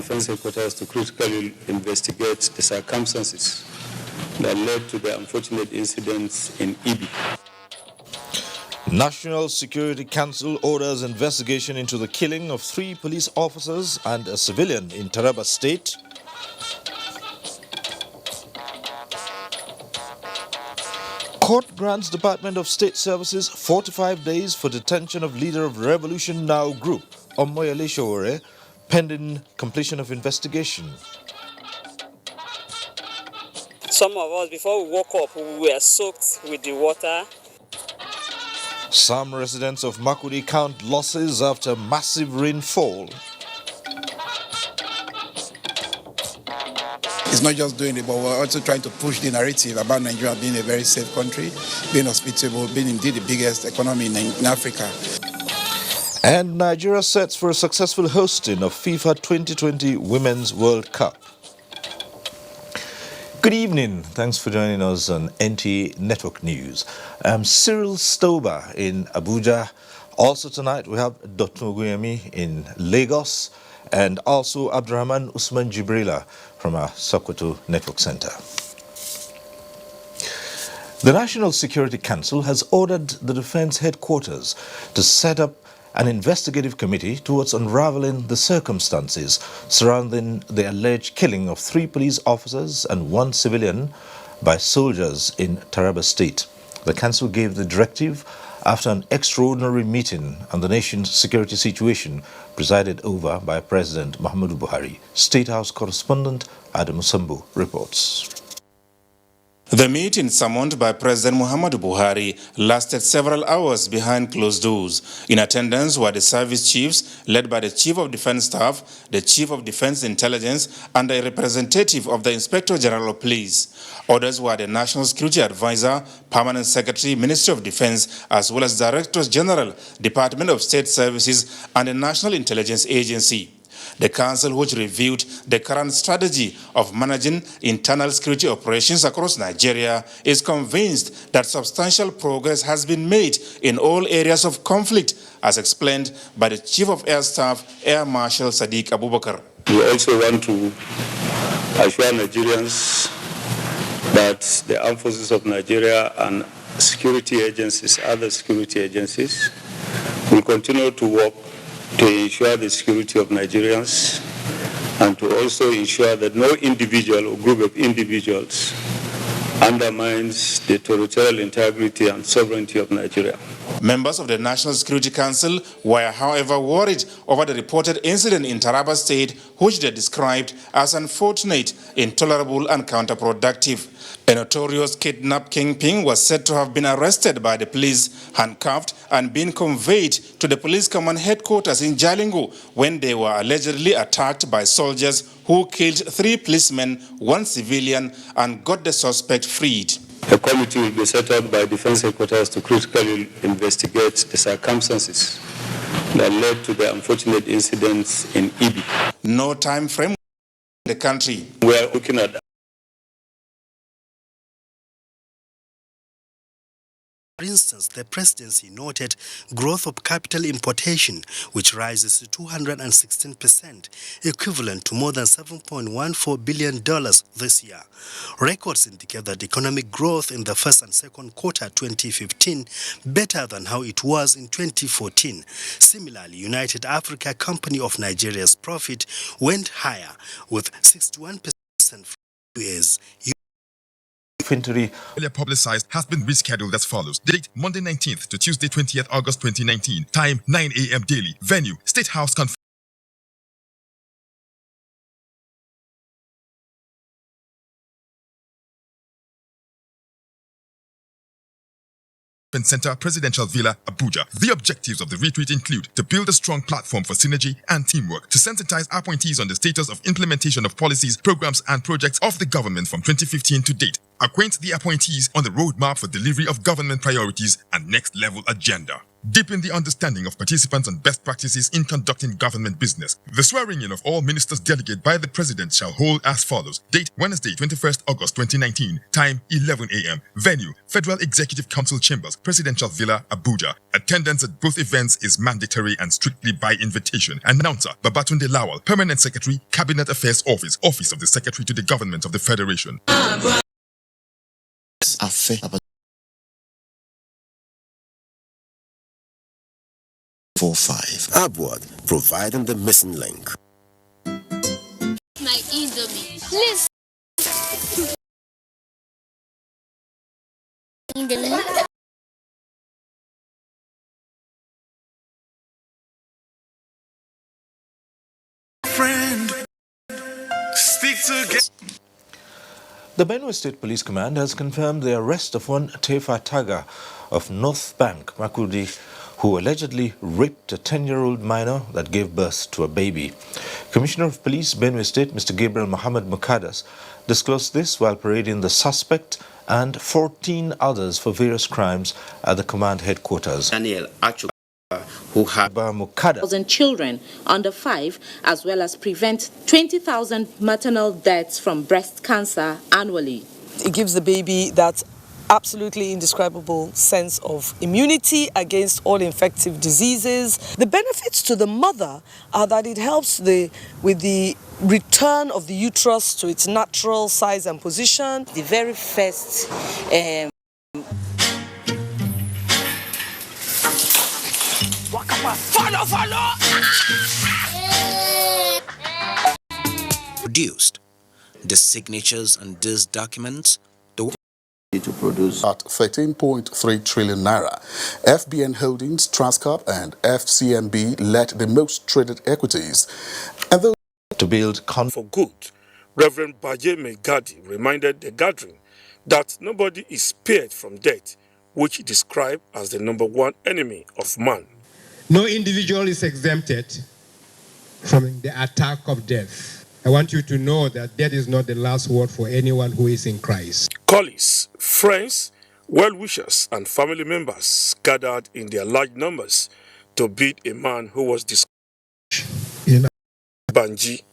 defense headquarters to critically investigate the circumstances that led to the unfortunate incidents in Ibi. National Security Council orders investigation into the killing of 3 police officers and a civilian in Taraba State. Court grants Department of State Services 45 days for detention of leader of Revolution Now group, Omoyele Sowore, pending completion of investigation. Some of us, before we woke up, we were soaked with the water. Some residents of Makudi count losses after massive rainfall. It's not just doing it, but we're also trying to push the narrative about Nigeria being a very safe country, being hospitable, being indeed the biggest economy in Africa. And Nigeria sets for a successful hosting of FIFA 2020 Women's World Cup. Good evening. Thanks for joining us on NTA Network News. I'm Cyril Stober in Abuja. Also tonight we have Dr. Oguyemi in Lagos and also Abdurrahman Usman Jibrila from our Sokoto Network Center. The National Security Council has ordered the Defense Headquarters to set up an investigative committee towards unraveling the circumstances surrounding the alleged killing of 3 police officers and 1 civilian by soldiers in Taraba State. The council gave the directive after an extraordinary meeting on the nation's security situation presided over by President Muhammadu Buhari. State House correspondent Adam Sambu reports. The meeting summoned by President Muhammadu Buhari lasted several hours behind closed doors. In attendance were the service chiefs led by the Chief of Defense Staff, the Chief of Defense Intelligence, and a representative of the Inspector General of Police. Others were the National Security Advisor, Permanent Secretary, Ministry of Defense, as well as Directors General, Department of State Services, and the National Intelligence Agency. The council, which reviewed the current strategy of managing internal security operations across Nigeria, is convinced that substantial progress has been made in all areas of conflict, as explained by the Chief of Air Staff, Air Marshal Sadiq Abubakar. We also want to assure Nigerians that the armed forces of Nigeria and security agencies, other security agencies, will continue to work to ensure the security of Nigerians and to also ensure that no individual or group of individuals undermines the territorial integrity and sovereignty of Nigeria. Members of the National Security Council were, however, worried over the reported incident in Taraba State, which they described as unfortunate, intolerable, and counterproductive. A notorious kidnap kingpin was said to have been arrested by the police, handcuffed, and been conveyed to the police command headquarters in Jalingo when they were allegedly attacked by soldiers who killed 3 policemen, 1 civilian, and got the suspect freed. A committee will be set up by Defense Headquarters to critically investigate the circumstances that led to the unfortunate incidents in Ibi. No time frame in the country. We are looking at. For instance, the presidency noted growth of capital importation, which rises to 216%, equivalent to more than $7.14 billion this year. Records indicate that economic growth in the first and second quarter 2015 better than how it was in 2014. Similarly, United Africa Company of Nigeria's profit went higher with 61% from US. Earlier publicized has been rescheduled as follows. Date Monday 19th to Tuesday 20th August 2019. Time 9 a.m. daily. Venue State House Conference Center, Presidential Villa, Abuja. The objectives of the retreat include to build a strong platform for synergy and teamwork, to sensitize appointees on the status of implementation of policies, programs, and projects of the government from 2015 to date, acquaint the appointees on the roadmap for delivery of government priorities and next-level agenda. Deepen the understanding of participants on best practices in conducting government business. The swearing-in of all ministers delegated by the President shall hold as follows. Date, Wednesday, 21st August 2019. Time, 11 a.m. Venue, Federal Executive Council Chambers, Presidential Villa, Abuja. Attendance at both events is mandatory and strictly by invitation. Announcer, Babatunde Lawal, Permanent Secretary, Cabinet Affairs Office, Office of the Secretary to the Government of the Federation. 45. Upward, providing the missing link. My Indomie. Please. Indomie. Friend, speak to. The Benue State Police Command has confirmed the arrest of one Tefa Taga of North Bank, Makudi, who allegedly raped a 10-year-old minor that gave birth to a baby. Commissioner of Police, Benue State, Mr. Gabriel Mohammed Mukadas, disclosed this while parading the suspect and 14 others for various crimes at the command headquarters. Daniel, actually, who had 1,000 children under 5, as well as prevent 20,000 maternal deaths from breast cancer annually. It gives the baby that absolutely indescribable sense of immunity against all infective diseases. The benefits to the mother are that it helps with the return of the uterus to its natural size and position. The very first follow! Produced the signatures and these documents to produce at 13.3 trillion naira. FBN Holdings, Transcorp and FCMB led the most traded equities. And those to build for good. Reverend Baje Megadi reminded the gathering that nobody is spared from death, which he described as the #1 enemy of man. No individual is exempted from the attack of death. I want you to know that death is not the last word for anyone who is in Christ. Colleagues, friends, well-wishers, and family members gathered in their large numbers to beat a man who was discovered in Banji.